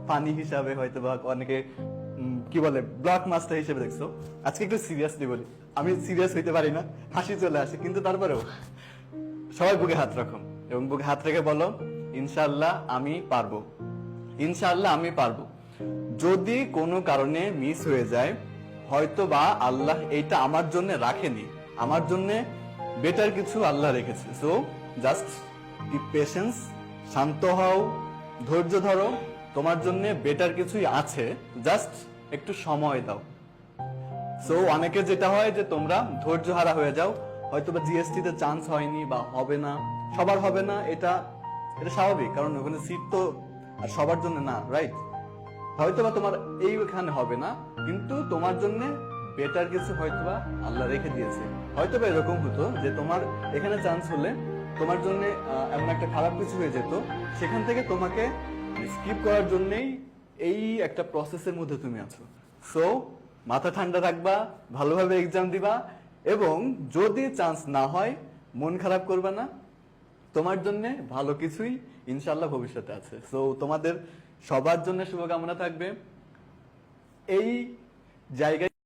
Funny হিসাবে হয়তো বা অনেকে কি বলে ব্লক মাস্টার হিসেবে দেখছো। আজকে একটু সিরিয়াসলি বলি, আমি সিরিয়াস হইতে পারি না, হাসি চলে আসে, কিন্তু তারপরেও সবাই বুকে হাত রাখো এবং বুকে হাত রেখে বলো ইনশাআল্লাহ আমি পারবো, ইনশাআল্লাহ আমি পারবো। যদি কোনো কারণে মিস হয়ে যায়, হয়তো বা আল্লাহ এইটা আমার জন্য রাখেনি, আমার জন্য বেটার কিছু আল্লাহ রেখেছে। সো জাস্ট বি পেশেন্স, শান্ত হও, ধৈর্য ধরো, তোমার জন্য বেটার কিছুই আছে, জাস্ট একটু সময় দাও। সো অনেকে যেটা হয় যে তোমরা ধৈর্য হারা হয়ে যাও, হয়তো বা জিএসটি তে চান্স হয়নি বা হবে না, সবার হবে না, এটা এটা স্বাভাবিক, কারণ ওখানে সিট তো আর সবার জন্য না, রাইট? হয়তোবা তোমার এইখানে হবে না, কিন্তু তোমার জন্য বেটার কিছু হয়তোবা আল্লাহ রেখে দিয়েছে। হয়তোবা এরকম হতো যে তোমার এখানে চান্স হলে তোমার জন্য এমন একটা খারাপ কিছু হয়ে যেত, সেখান থেকে তোমাকে স্কিপ করার জন্যই এই একটা প্রসেসের মধ্যে তুমি আছো। সো মাথা ঠান্ডা রাখবা, ভালোভাবে এক্সাম দিবা, এবং যদি চান্স না হয় মন খারাপ করবা না, তোমার জন্য ভালো কিছুই ইনশাল্লাহ ভবিষ্যতে আছে। সো তোমাদের সবার জন্য শুভকামনা থাকবে। এই জায়গায়